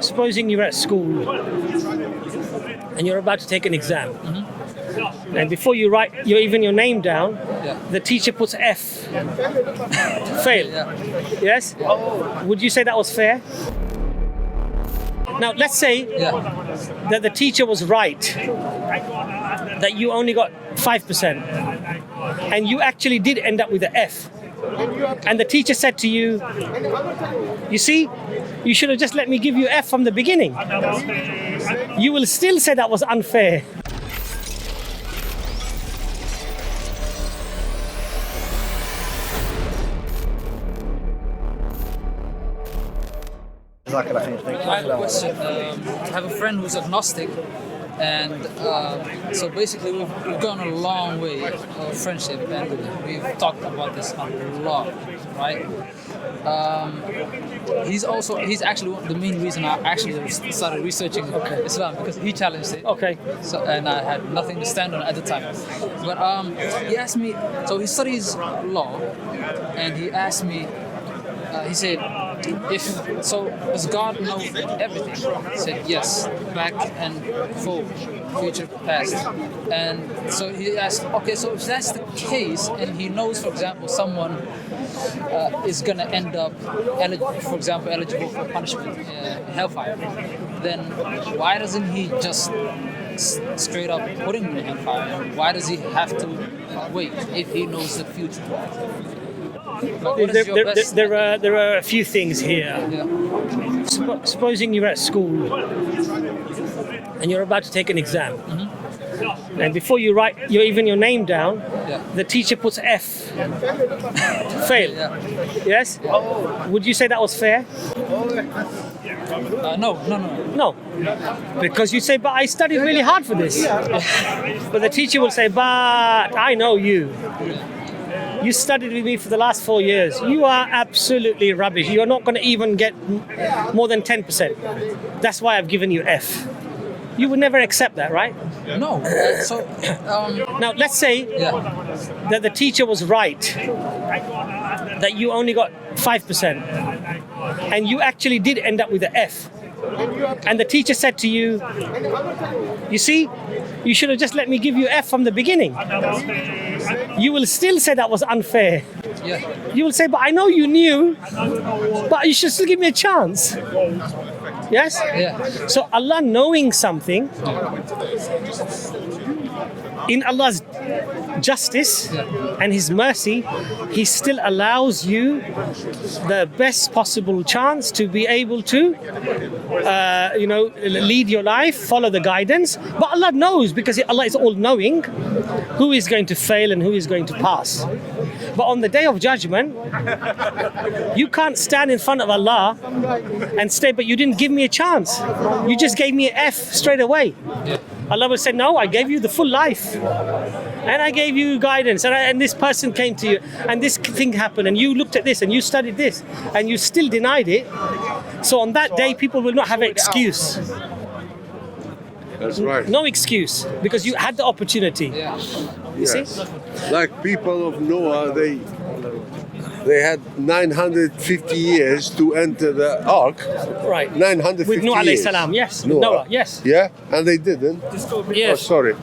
Supposing you're at school and you're about to take an exam, and before you write even your name down, the teacher puts F, fail. Yes? Would you say that was fair? Now let's say that the teacher was right, that you only got 5%, and you actually did end up with an F. And the teacher said to you, you see, you should have just let me give you F from the beginning. You will still say that was unfair. I have a question. I have a friend who's agnostic, and so basically we've gone a long way of friendship, and we've talked about this a lot, right? He's actually the main reason I actually started researching Islam, because he challenged it. Okay. So, and I had nothing to stand on at the time. But he asked me, so he studies law, and he asked me, he said, does God know everything? I said yes, back and forward, future, past. And so he asked, okay, so if that's the case, and he knows, for example, someone is going to end up, for example, eligible for punishment, hellfire, then why doesn't he just straight up put him in hellfire? Why does he have to wait if he knows the future? There are a few things here. Supposing you're at school and you're about to take an exam, and before you write even your name down, the teacher puts F, fail. Yes? Would you say that was fair? No. Because you say, but I studied really hard for this. But the teacher will say, but I know you. You studied with me for the last 4 years. You are absolutely rubbish. You're not going to even get more than 10%. That's why I've given you F. You would never accept that, right? No. Now let's say that the teacher was right, that you only got 5%, and you actually did end up with an F. And the teacher said to you, you see, you should have just let me give you F from the beginning. You will still say that was unfair. You will say, but I know you knew, but you should still give me a chance. Yes? So Allah knowing something, in Allah's justice and His mercy, He still allows you the best possible chance to be able to, lead your life, follow the guidance. But Allah knows, because Allah is all-knowing, who is going to fail and who is going to pass. But on the Day of Judgment, you can't stand in front of Allah and say, but you didn't give me a chance. You just gave me an F straight away. Allah will say, no, I gave you the full life. And I gave you guidance. And this person came to you. And this thing happened. And you looked at this. And you studied this. And you still denied it. So on that day, people will not have an excuse. That's right. No excuse. Because you had the opportunity. You see? Like people of Noah, they had 950 years to enter the ark. Right. 950 with Noah years. alayhi salam, yes. Noah, yes. Yeah, and they didn't. Yes. Oh, sorry.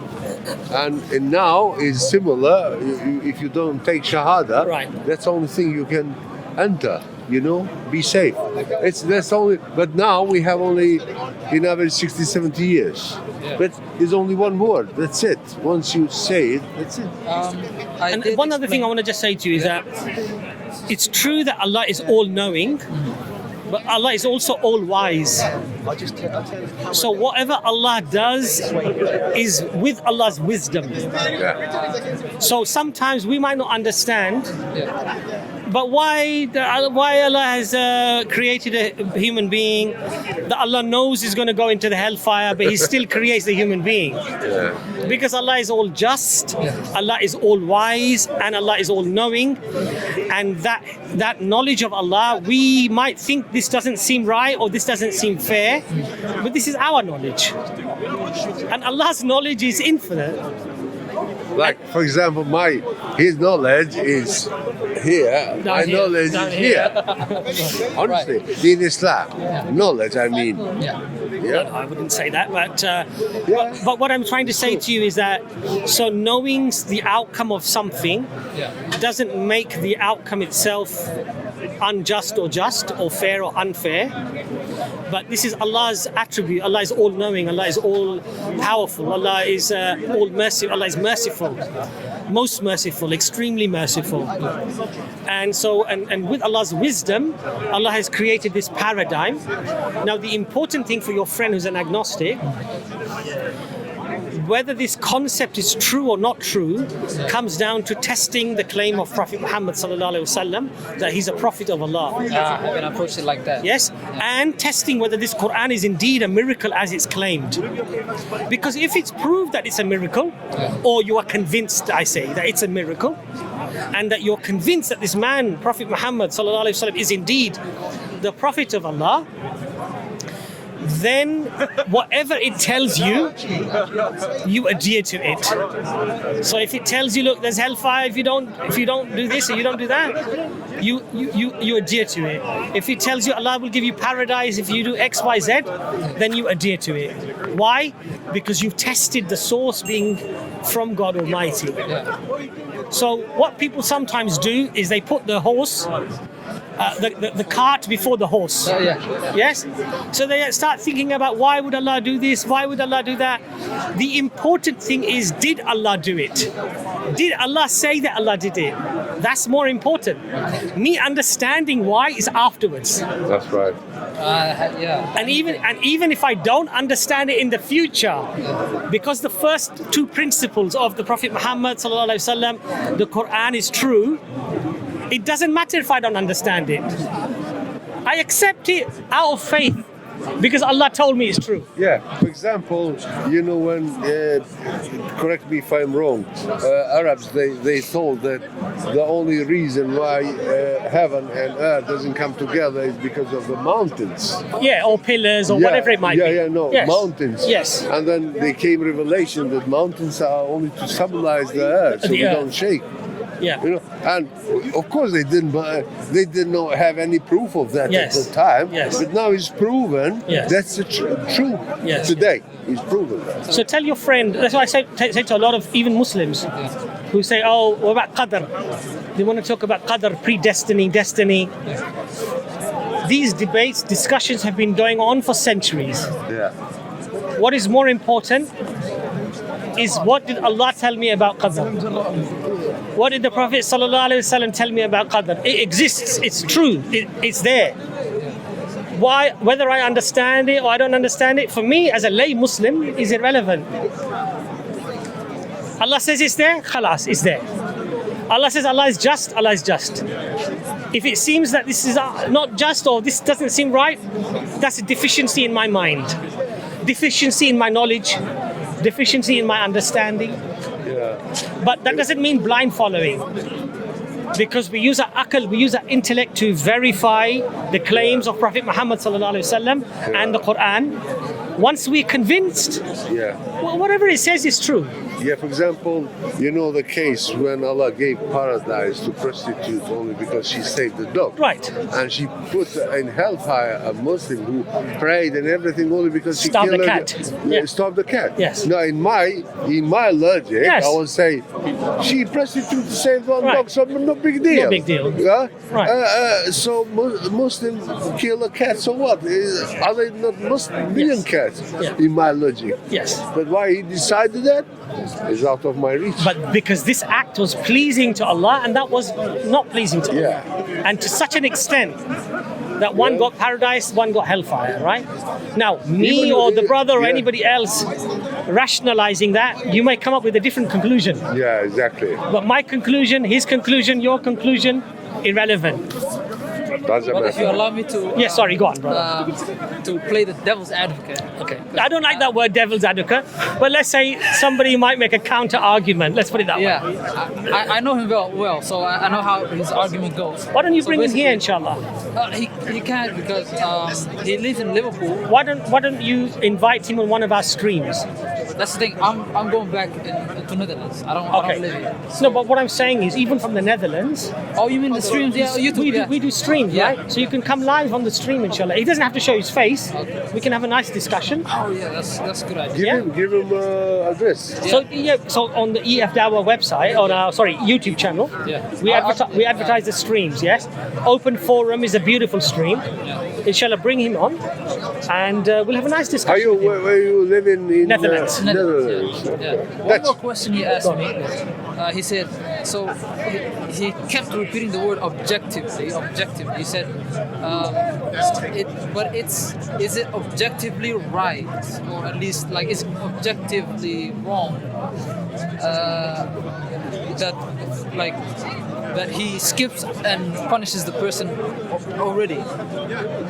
And now is similar. If you don't take Shahada, that's the only thing you can enter. Be safe. That's only. But now we have only, in average, 60, 70 years. But it's only one word. That's it. Once you say it, that's it. And one other thing I want to just say to you is that it's true that Allah is all-knowing, but Allah is also all-wise. So whatever Allah does is with Allah's wisdom. So sometimes we might not understand, but why Allah has created a human being that Allah knows is going to go into the hellfire, but He still creates the human being. Because Allah is all just, Allah is all wise, and Allah is all knowing. And that knowledge of Allah, we might think this doesn't seem right or this doesn't seem fair, but this is our knowledge. And Allah's knowledge is infinite. Like, for example, His knowledge is here, my knowledge is here. Honestly, in Islam, knowledge, I mean. No, I wouldn't say that, but what I'm trying to say to you is that so knowing the outcome of something doesn't make the outcome itself unjust or just or fair or unfair. But this is Allah's attribute. Allah is all-knowing. Allah is all-powerful. Allah is all merciful. Allah is merciful, most merciful, extremely merciful. And so, and with Allah's wisdom, Allah has created this paradigm. Now, the important thing for your friend who's an agnostic, whether this concept is true or not true, comes down to testing the claim of Prophet Muhammad sallallahu alaihi wasallam that he's a prophet of Allah. I can approach it like that. Yes, and testing whether this Quran is indeed a miracle as it's claimed. Because if it's proved that it's a miracle, or you are convinced, I say, that it's a miracle, and that you're convinced that this man, Prophet Muhammad sallallahu alaihi wasallam, is indeed the prophet of Allah, then whatever it tells you, you adhere to it. So if it tells you, look, there's hellfire if you don't do this or you don't do that, you adhere to it. If it tells you Allah will give you paradise if you do X, Y, Z, then you adhere to it. Why? Because you've tested the source being from God Almighty. So what people sometimes do is they put the horse, the cart before the horse. Yes? So they start thinking about why would Allah do this? Why would Allah do that? The important thing is, did Allah do it? Did Allah say that Allah did it? That's more important. Me understanding why is afterwards. That's right. And even if I don't understand it in the future, because the first two principles of the Prophet Muhammad sallallahu alaihi wasallam, the Quran is true, it doesn't matter if I don't understand it. I accept it out of faith because Allah told me it's true. Yeah, for example, you know, when, correct me if I'm wrong, Arabs, they thought that the only reason why heaven and earth doesn't come together is because of the mountains. Yeah, or pillars or whatever it might be. Mountains. Yes. And then there came revelation that mountains are only to symbolize the earth, so we don't shake. Yeah. You know, and of course they didn't not have any proof of that at the time. But now it's proven. That's the truth. Today it's proven. So tell your friend. That's why I say to a lot of even Muslims who say, "Oh, what about qadr?" They want to talk about qadr, predestiny, destiny. These debates, discussions have been going on for centuries. What is more important is, what did Allah tell me about qadr? What did the Prophet ﷺ tell me about qadr? It exists, it's true, it's there. Why, whether I understand it or I don't understand it, for me as a lay Muslim, is irrelevant. Allah says it's there, khalas, it's there. Allah says Allah is just, Allah is just. If it seems that this is not just, or this doesn't seem right, that's a deficiency in my mind, deficiency in my knowledge, deficiency in my understanding. But that doesn't mean blind following, because we use our aql, we use our intellect to verify the claims of Prophet Muhammad sallallahu alaihi wasallam and the Quran. Once we're convinced, well, whatever it says is true. Yeah, for example, you know the case when Allah gave paradise to prostitute only because she saved the dog. Right. And she put in hellfire a Muslim who prayed and everything only because she killed the cat. Stopped the cat. Yes. Now in my logic, I would say she prostituted to save one dog, so no big deal. No big deal. Yeah. Right. So Muslims kill a cat, so what? Are they not million cats? In my logic. Yes. But why he decided that is out of my reach. But because this act was pleasing to Allah and that was not pleasing to Allah. And to such an extent that one got paradise, one got hellfire, right? Now, me or the brother or anybody else rationalizing that, you may come up with a different conclusion. Yeah, exactly. But my conclusion, his conclusion, your conclusion, irrelevant. But if you allow me to... Yes, sorry, go on, brother. To play the devil's advocate. Okay. I don't like that word, devil's advocate, but let's say somebody might make a counter argument. Let's put it that way. I know him well, so I know how his argument goes. Why don't you bring him here, inshallah? He can't, because he lives in Liverpool. Why don't you invite him on one of our streams? That's the thing. I'm going back to Netherlands. I don't live here. No, but what I'm saying is, even from the Netherlands. Oh, you mean the streams? Yeah, YouTube. We do streams, Yeah. right? So you can come live on the stream, inshallah. He doesn't have to show his face. Okay. We can have a nice discussion. Oh yeah, that's a good idea. Give him address. Yeah. So on the EFDawah website, on our YouTube channel, we advertise the streams. Yes, Open Forum is a beautiful stream. Yeah. Inshallah, bring him on, and we'll have a nice discussion. Where you live in Netherlands? Netherlands. Yeah. One more question he asked me. He said, so he kept repeating the word objectively. He said, is it objectively right, or at least like is it objectively wrong that he skips and punishes the person already,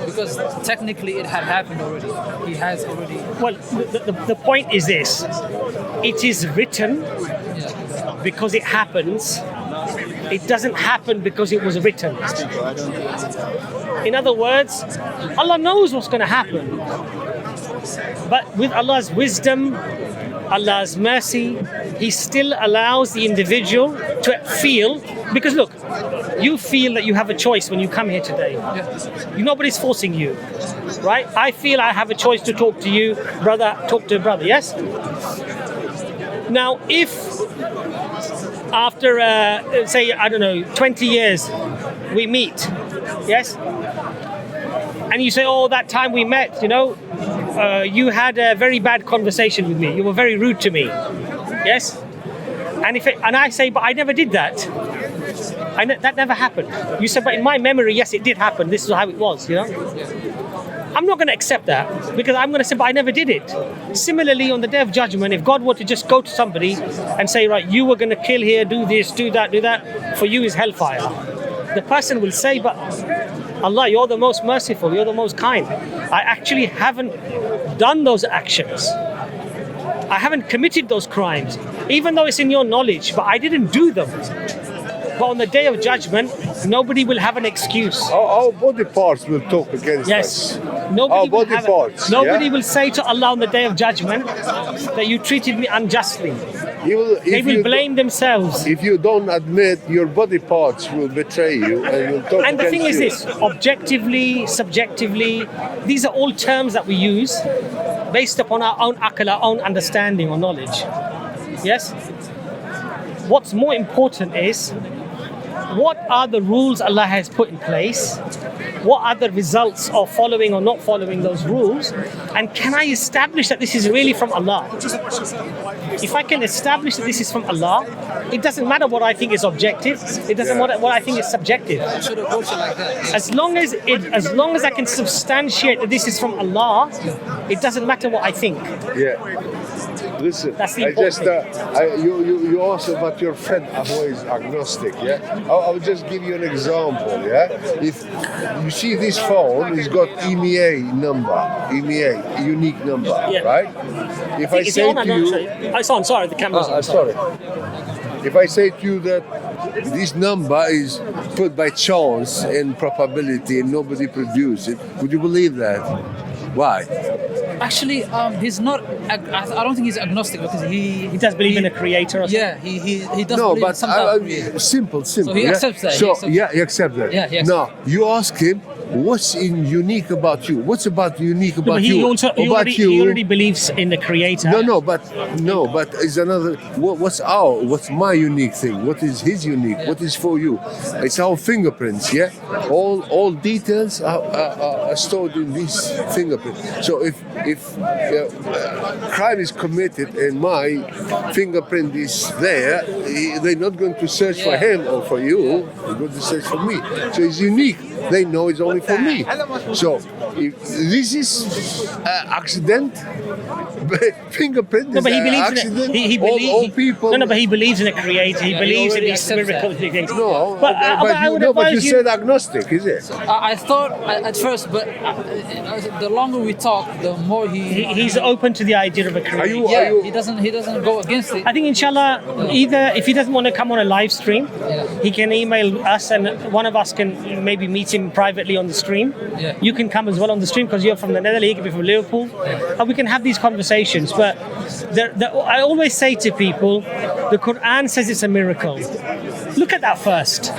because technically it had happened already. He has already. Well, the point is this: it is written because it happens. It doesn't happen because it was written. In other words, Allah knows what's going to happen. But with Allah's wisdom, Allah's mercy, He still allows the individual to feel. Because look, you feel that you have a choice when you come here today. Nobody's forcing you, right? I feel I have a choice to talk to you, brother, talk to a brother, yes? Now, if after, say, I don't know, 20 years, we meet, yes? And you say, oh, that time we met, you had a very bad conversation with me. You were very rude to me, yes? And I say, but I never did that. That never happened. You said, but in my memory, yes, it did happen. This is how it was, I'm not going to accept that, because I'm going to say, but I never did it. Similarly, on the Day of Judgment, if God were to just go to somebody and say, right, you were going to kill here, do this, do that, for you is hellfire. The person will say, but Allah, you're the most merciful, you're the most kind. I actually haven't done those actions. I haven't committed those crimes, even though it's in your knowledge, but I didn't do them. But on the Day of Judgment, nobody will have an excuse. Our body parts will talk against us. Nobody Nobody will say to Allah on the Day of Judgment that you treated me unjustly. They will blame themselves. If you don't admit, your body parts will betray you and will talk. And the thing is this: objectively, subjectively, these are all terms that we use based upon our own akal, our own understanding or knowledge. Yes? What's more important is, what are the rules Allah has put in place? What are the results of following or not following those rules? And can I establish that this is really from Allah? If I can establish that this is from Allah, it doesn't matter what I think is objective. It doesn't matter what I think is subjective. As long as I can substantiate that this is from Allah, it doesn't matter what I think. Listen, that's the important thing. You also, but your friend who is agnostic, I'll just give you an example, If you see this phone, it's got EMEA number, EMEA, unique number, right? If I say to you... It's on, sorry, the camera's on. Sorry. If I say to you that this number is put by chance and probability and nobody produced it, would you believe that? Why? Actually, he's not. I don't think he's agnostic, because he does believe in a creator. Or yeah, he does believe in some type of creator. Simple. So he accepts that. So he accepts that. Yeah. Now you ask him, what's unique about you? What's unique about you? He already believes in the creator. No, but it's another. What's my unique thing? What is his unique? Yeah. What is for you? It's our fingerprints. All details are stored in this fingerprint. So if crime is committed and my fingerprint is there, they're not going to search for him or for you. They're going to search for me. So it's unique. They know it's only for me. So if this is accident, fingerprint is accident. All people. No, but he believes in a creator. He believes in these miracle things. No, but you said agnostic, is it? I thought at first, but the longer we talk, the more he's open to the idea of a creator. He doesn't go against it. I think inshallah, either if he doesn't want to come on a live stream, he can email us and one of us can maybe meet meeting privately on the stream. Yeah. You can come as well on the stream because you're from the Netherlands, you can be from Liverpool, and we can have these conversations. But I always say to people, the Quran says it's a miracle. Look at that first.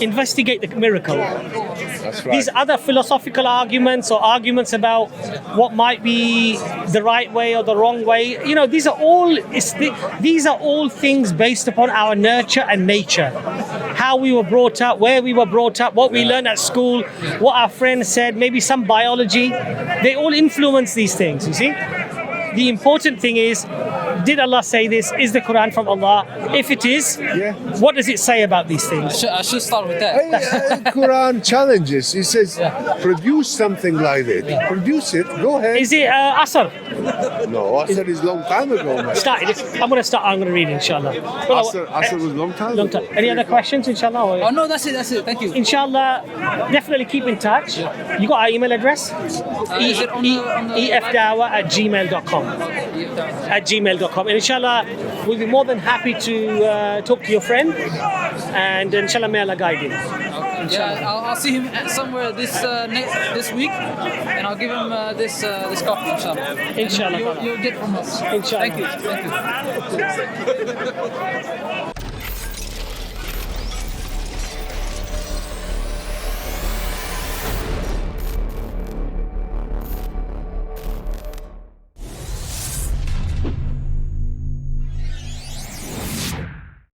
Investigate the miracle. That's right. These other philosophical arguments or arguments about what might be the right way or the wrong way, these are all things based upon our nurture and nature. How we were brought up, where we were brought up, what we learned at school, what our friends said, maybe some biology. They all influence these things, you see? The important thing is, did Allah say this? Is the Quran from Allah? If it is, what does it say about these things? I should start with that. Quran challenges. It says, produce something like it. Produce it. Go ahead. Is it Asr? No, Asr is long time ago, man. I'm going to read it, inshallah. Asr was long time ago. Any other questions, inshallah? Oh, no, that's it. Thank you. Inshallah, definitely keep in touch. You got our email address? Is it on the EFDawah@gmail.com. And inshallah, we'll be more than happy to talk to your friend, and inshallah may Allah guide him. Yeah, I'll see him somewhere this week, and I'll give him this copy, inshallah. Inshallah. You'll get from us. Inshallah. Thank you.